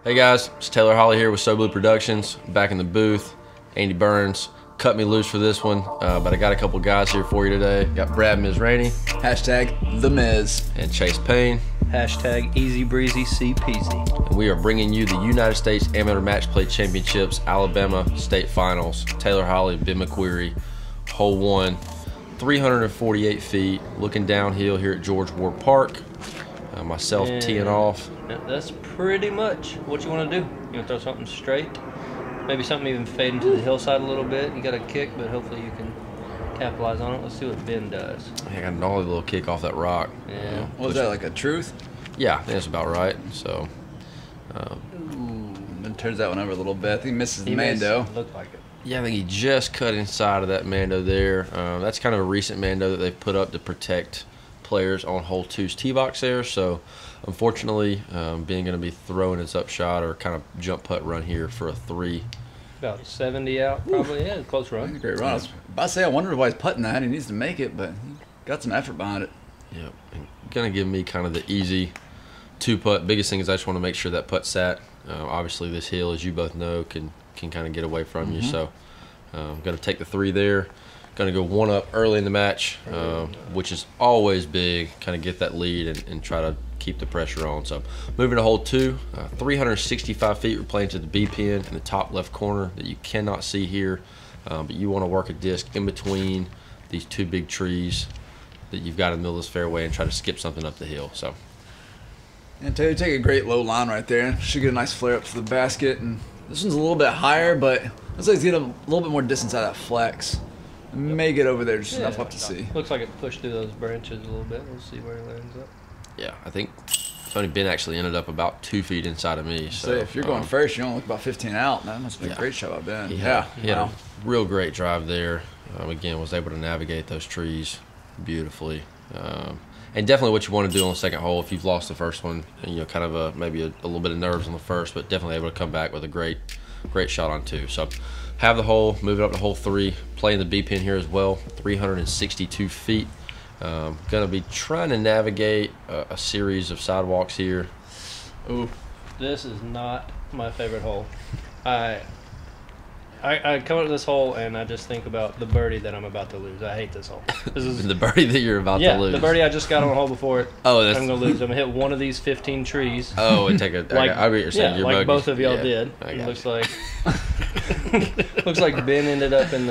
Hey guys, it's Tailor Holley here with Soblue Productions, back in the booth. Andy Burns cut me loose for this one, but I got a couple guys here for you today. Got Brad Mizrainey, Hashtag The Miz, and Chase Payne. Hashtag easy breezy C peasy. And we are bringing you the United States Amateur Match Play Championships Alabama State Finals. Tailor Holley, McQueary, hole 1, 348 feet, looking downhill here at George Ward Park. Myself teeing off. That's pretty much what you want to do. You want to throw something straight, maybe something even fading to the hillside a little bit. You got a kick, but hopefully you can capitalize on it. Let's see what Ben does. I got a gnarly little kick off that rock. Yeah. what was that, like a truth? Yeah, I think that's about right. So, And turns that one over a little bit. I think he misses the Mando. Looked like it. yeah, I think he just cut inside of that Mando there. That's kind of a recent Mando that they've put up to protect players on hole 2's tee box there. So, unfortunately, Ben going to be throwing his upshot or kind of jump putt run here for a 3. About 70 out, probably. Yeah, close run. Great run. I was about to say, I wondered why he's putting that. He needs to make it, but he got some effort behind it. Yep, going to give me kind of the easy 2-putt. Biggest thing is I just want to make sure that putt sat. Obviously, this hill, as you both know, can kind of get away from you. So, I'm going to take the 3 there. Going to go 1 up early in the match, which is always big. Kind of get that lead and try to keep the pressure on. So, moving to hole 2, 365 feet. We're playing to the B pin in the top left corner that you cannot see here, but you want to work a disc in between these 2 big trees that you've got in the middle of this fairway and try to skip something up the hill. So, And Taylor, take a great low line right there. Should get a nice flare up to the basket. And this one's a little bit higher, but looks like he's getting a little bit more distance out of that flex. May get over there just enough up to see. Looks like it pushed through those branches a little bit. We'll see where it lands up. yeah, I think Tony Ben actually ended up about 2 feet inside of me. So, if you're going first, you only look about 15 out. That must have been a great shot by Ben. He had a real great drive there. Again, was able to navigate those trees beautifully. And definitely what you want to do on the second hole if you've lost the first one, and kind of maybe a little bit of nerves on the first, but definitely able to come back with a great shot on 2. So have the hole, move it up to hole 3, playing the B pin here as well, 362 feet. Gonna be trying to navigate a series of sidewalks here. Ooh, this is not my favorite hole. I come up to this hole and I just think about the birdie that I'm about to lose. I hate this hole. This is The birdie that you're about to lose. the birdie I just got on the hole before it. Oh, that's, I'm gonna lose. I'm gonna hit one of these 15 trees. Oh, and take a. Like, I get what you're saying. yeah, You're like bogus. both of y'all Yeah, did. I It got looks you. like looks like Ben ended up in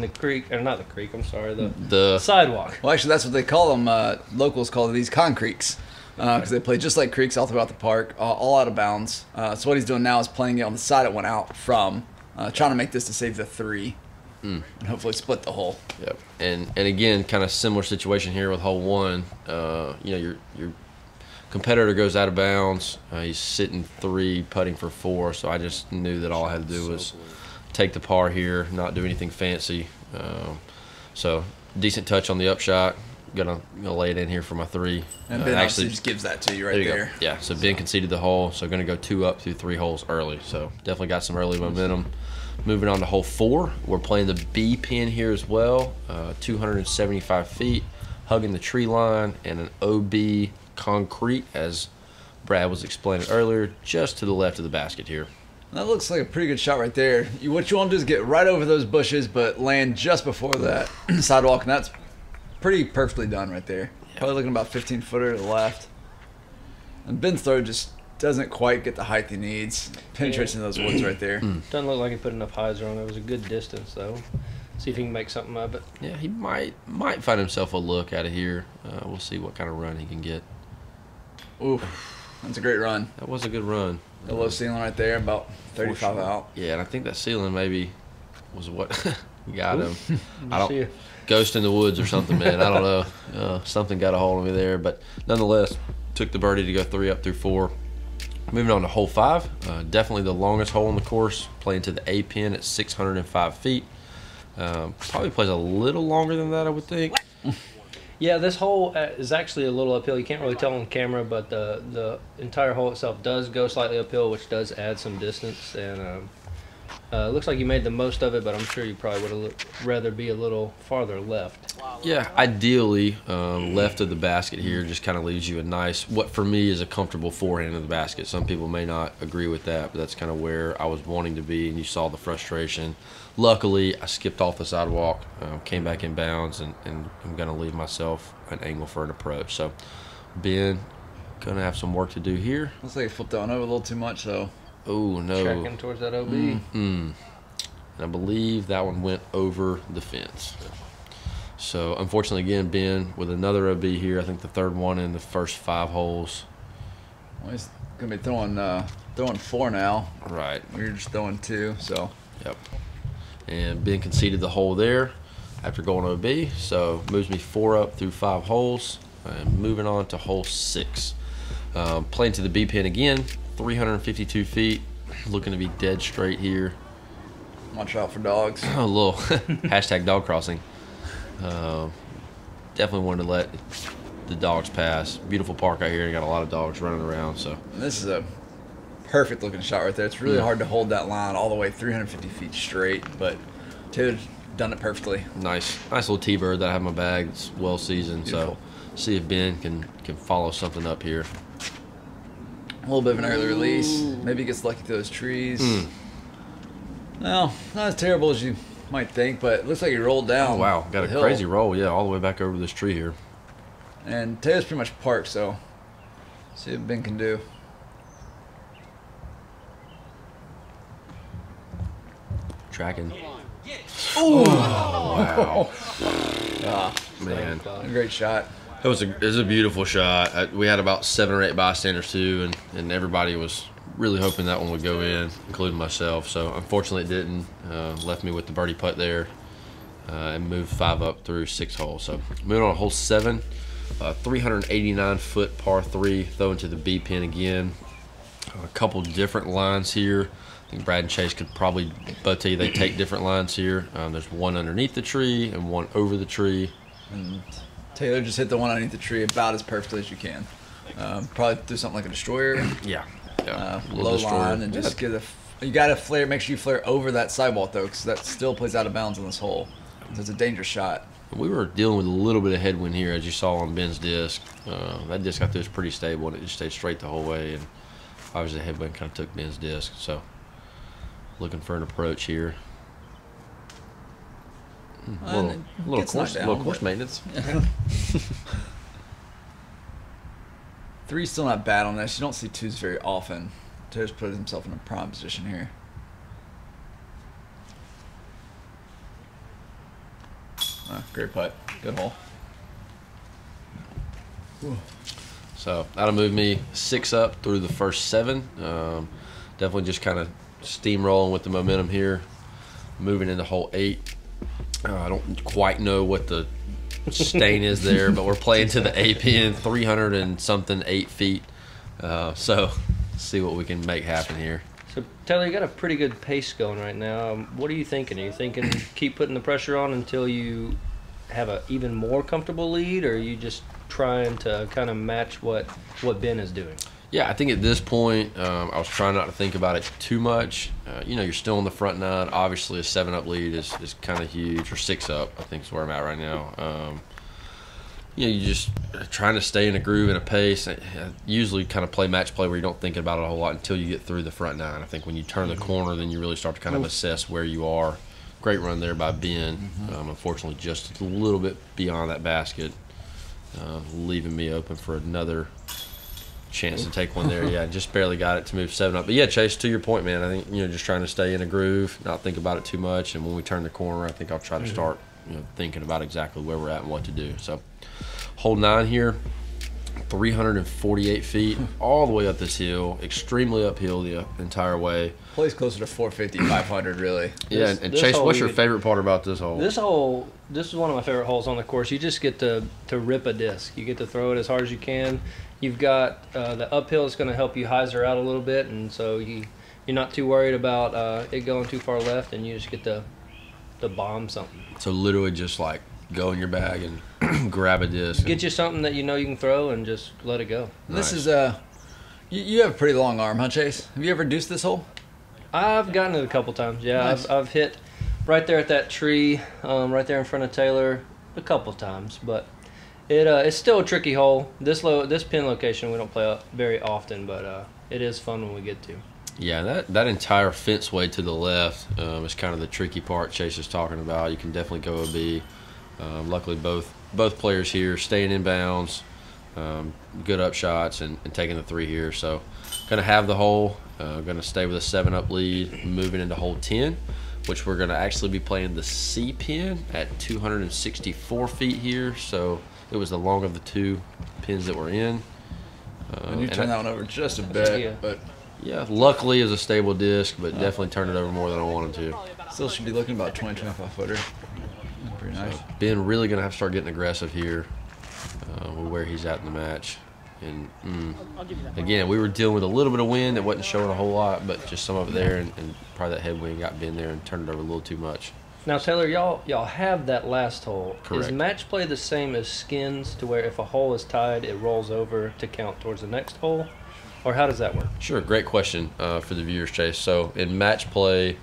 the creek, or not the creek. I'm sorry, the sidewalk. Well, actually, that's what they call them. Locals call these concreeks because they play just like creeks all throughout the park, all out of bounds. So what he's doing now is playing it on the side it went out from, trying to make this to save the 3 and hopefully split the hole. Yep. And again, kind of similar situation here with hole 1. Your competitor goes out of bounds. He's sitting 3, putting for 4. So I just knew that all I had to do was take the par here, not do anything fancy. So decent touch on the upshot. Gonna lay it in here for my 3. And Ben actually just gives that to you right there. Yeah. So Ben conceded the hole. So gonna go 2 up through 3 holes early. So definitely got some early momentum. Moving on to hole 4, we're playing the B pin here as well. 275 feet, hugging the tree line, and an OB concrete, as Brad was explaining earlier, just to the left of the basket here. That looks like a pretty good shot right there. What you want to do is get right over those bushes, but land just before that sidewalk, and that's pretty perfectly done right there. Yeah. Probably looking about 15-footer to the left. And Ben's throw just doesn't quite get the height he needs. Penetrates into those woods right there. Doesn't look like he put enough hyzer on. It was a good distance though. See if he can make something of it. Yeah, he might find himself a look out of here. We'll see what kind of run he can get. Oof, that's a great run. That was a good run. The low ceiling right there, about 35 out. Yeah, and I think that ceiling maybe was what got him. I See don't ya. ghost in the woods or something, man. I don't know. Something got a hold of me there, but nonetheless, took the birdie to go 3 up through 4. Moving on to hole 5, definitely the longest hole in the course, playing to the A pin at 605 feet. Probably plays a little longer than that, I would think. Yeah, this hole is actually a little uphill. You can't really tell on camera, but the entire hole itself does go slightly uphill, which does add some distance. And Looks like you made the most of it, but I'm sure you probably would have rather be a little farther left. Yeah, ideally, left of the basket here just kind of leaves you a nice, what for me is a comfortable forehand of the basket. Some people may not agree with that, but that's kind of where I was wanting to be, and you saw the frustration. Luckily, I skipped off the sidewalk, came back in bounds, and I'm going to leave myself an angle for an approach. So, Ben, going to have some work to do here. Looks like he flipped that one over a little too much, though. Oh, no. Tracking towards that OB. And I believe that one went over the fence. So, unfortunately, again, Ben with another OB here. I think the third one in the first 5 holes. Well, he's going to be throwing 4 now. Right. We're just throwing 2, so. Yep. And Ben conceded the hole there after going OB. So, moves me 4 up through 5 holes. And moving on to hole 6. Playing to the B pin again. 352 feet. Looking to be dead straight here. Watch out for dogs. A little hashtag dog crossing. Definitely wanted to let the dogs pass. Beautiful park out here. And got a lot of dogs running around. So this is a perfect looking shot right there. It's really hard to hold that line all the way 350 feet straight, but Taylor's done it perfectly. nice little T-bird that I have in my bag. It's well seasoned. Beautiful. So see if Ben can follow something up here. A little bit of an early release. Maybe he gets lucky through those trees. No, not as terrible as you might think, but it looks like he rolled down. Oh wow, got a the hill. crazy roll. Yeah, all the way back over this tree here. And Taylor's pretty much parked, so see what Ben can do. Tracking. Ooh. Wow. Man. A great shot. It was a beautiful shot. We had about 7 or 8 bystanders too, and everybody was really hoping that one would go in, including myself. So unfortunately it didn't. Left me with the birdie putt there, and moved 5 up through 6 holes. So moving on to hole 7, 389-foot par 3, throwing to the B pin again. A couple different lines here. I think Brad and Chase could probably both tell you they take different lines here. There's one underneath the tree and one over the tree. And Taylor just hit the one underneath the tree about as perfectly as you can. Probably do something like a destroyer. Yeah. Low line and just get you got to flare. Make sure you flare over that sidewalk though, because that still plays out of bounds on this hole. So it's a dangerous shot. We were dealing with a little bit of headwind here, as you saw on Ben's disc. That disc I thought was pretty stable, and it just stayed straight the whole way. And obviously, the headwind kind of took Ben's disc. So, looking for an approach here. Little course maintenance. Three's still not bad on this. You don't see twos very often. Taylor's put himself in a prime position here. Great putt. Good hole. So that'll move me 6 up through the first 7. Definitely just kind of steamrolling with the momentum here. Moving into hole 8. I don't quite know what the stain is there, but we're playing to the A pin, 300 and something 8 feet. So see what we can make happen here. So Taylor, you got a pretty good pace going right now. What are you thinking? Are you thinking keep putting the pressure on until you have a even more comfortable lead, or are you just trying to kind of match what Ben is doing? Yeah, I think at this point, I was trying not to think about it too much. You're still in the front 9. Obviously, a 7-up lead is kind of huge, or 6 up, I think is where I'm at right now. You're just trying to stay in a groove and a pace. I usually kind of play match play where you don't think about it a whole lot until you get through the front 9. I think when you turn the corner, then you really start to kind of assess where you are. Great run there by Ben. Unfortunately, just a little bit beyond that basket, leaving me open for another chance to take one there. Yeah, just barely got it to move 7 up. But yeah, Chase, to your point, man, I think just trying to stay in a groove, not think about it too much. And when we turn the corner, I think I'll try to start thinking about exactly where we're at and what to do. So hole 9 here, 348 feet all the way up this hill, extremely uphill the entire way. Plays closer to 450, 500 really. Yeah, and Chase, what's your favorite part about this hole? This hole, this is one of my favorite holes on the course. You just get to rip a disc. You get to throw it as hard as you can. You've got the uphill is going to help you hyzer out a little bit, and so you're not too worried about it going too far left, and you just get to bomb something. So literally just like go in your bag and grab a disc. Get you something that you can throw and just let it go. Nice. This is you have a pretty long arm, huh, Chase? Have you ever deuced this hole? I've gotten it a couple times. Yeah, Nice. I've hit right there at that tree, right there in front of Tailor, a couple times. But it's still a tricky hole. This pin location we don't play up very often, but it is fun when we get to. Yeah, that entire fence way to the left is kind of the tricky part Chase is talking about. You can definitely go a B. Luckily, both players here staying in bounds, good up shots, and taking the 3 here. So, going to have the hole. Going to stay with a 7-up lead, moving into hole 10, which we're going to actually be playing the C pin at 264 feet here. So, it was the long of the 2 pins that we're in. And you turn that one over just a bit, but yeah, luckily it's a stable disc, but definitely turned it over more than I wanted to. still should be looking about 20-25 footer. Pretty nice. Ben really going to have to start getting aggressive here with where he's at in the match. And again, we were dealing with a little bit of wind that wasn't showing a whole lot, but just some of it there, and probably that headwind got Ben there and turned it over a little too much. Now, Tailor, y'all have that last hole. Correct. Is match play the same as skins, to where if a hole is tied, it rolls over to count towards the next hole? Or how does that work? Sure, great question for the viewers, Chase. So in match play,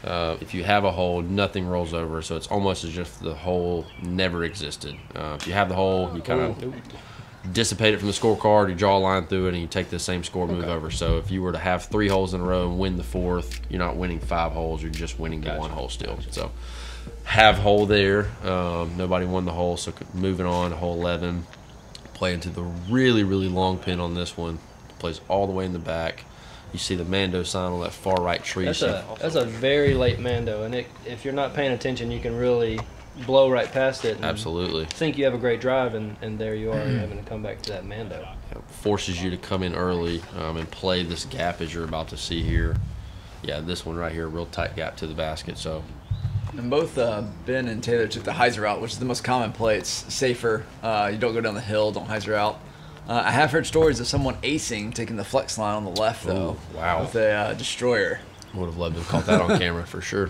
if you have a hole, nothing rolls over. So it's almost as if the hole never existed. If you have the hole, you kind of dissipate it from the scorecard, you draw a line through it, and you take the same score move over. So if you were to have 3 holes in a row and win the 4th, you're not winning 5 holes, you're just winning the 1 hole still. So have hole there. Nobody won the hole, so moving on to hole 11. Play into the really, really long pin on this one. Plays all the way in the back. You see the Mando sign on that far right tree. That's a very late Mando, and if you're not paying attention, you can really blow right past it. And absolutely. Think you have a great drive, and there you are having to come back to that Mando. It forces you to come in early and play this gap as you're about to see here. Yeah, this one right here, real tight gap to the basket. So, and both Ben and Tailor took the hyzer out, which is the most common play. It's safer. You don't go down the hill, don't hyzer out. I have heard stories of someone acing, taking the flex line on the left, though. Ooh, wow. With a destroyer. Would have loved to have caught that on camera for sure.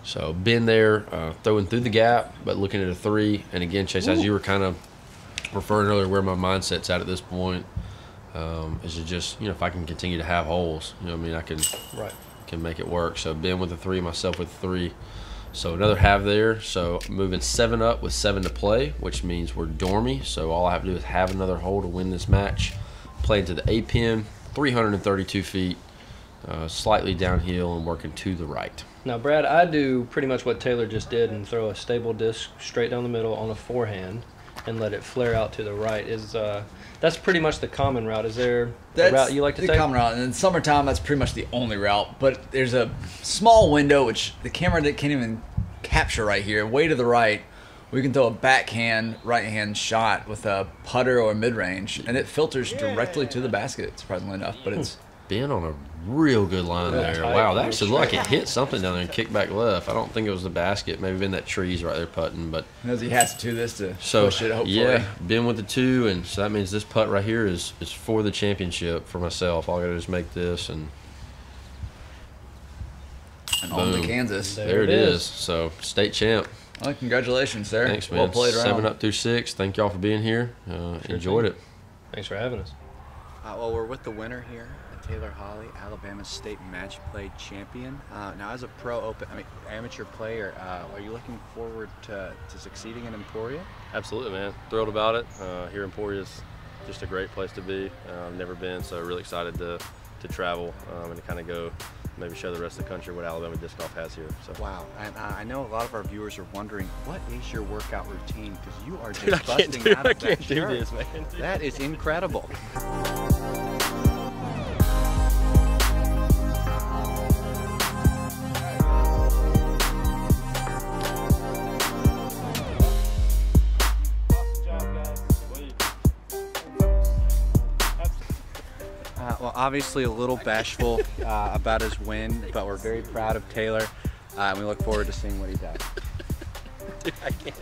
So, been there, throwing through the gap, but looking at a 3. And again, Chase, as you were kind of referring earlier, where my mindset's at this point, is to just, if I can continue to have holes, I mean, I can make it work. So, Ben with a 3, myself with a 3. So another half there. So moving 7 up with 7 to play, which means we're dormy. So all I have to do is have another hole to win this match. Play into the A pin, 332 feet, slightly downhill and working to the right. Now, Brad, I do pretty much what Tailor just did and throw a stable disc straight down the middle on a forehand and let it flare out to the right. That's pretty much the common route. Is there a route you like to take? That's the common route. And in summertime, that's pretty much the only route. But there's a small window, which the camera can't even capture right here. Way to the right, we can throw a backhand, right-hand shot with a putter or mid-range, and it filters directly to the basket, surprisingly enough. But it's been on a real good line there. Wow, that actually looked like it hit something down there and kicked back left. I don't think it was the basket. Maybe been that tree's right there putting, but knows he has to do this to push it, hopefully. Yeah, been with the 2, and so that means this putt right here is for the championship for myself. All I gotta do is make this and on to Kansas. There it is. So state champ. Well, congratulations, sir. Thanks, man. Well played around. 7 up through 6. Thank y'all for being here. Enjoyed it. Thanks for having us. Well, we're with the winner here, Tailor Holley, Alabama's state match play champion. Now, as a amateur player, are you looking forward to succeeding in Emporia? Absolutely, man. Thrilled about it. Here Emporia's just a great place to be. I've never been, so really excited to travel and to kind of go maybe show the rest of the country what Alabama disc golf has here. So. Wow, and I know a lot of our viewers are wondering, what is your workout routine? Because you are just Dude, busting out of that do shirt. this, man. That is incredible. Well, obviously a little bashful about his win, but we're very proud of Tailor, and we look forward to seeing what he does. Dude, I can't.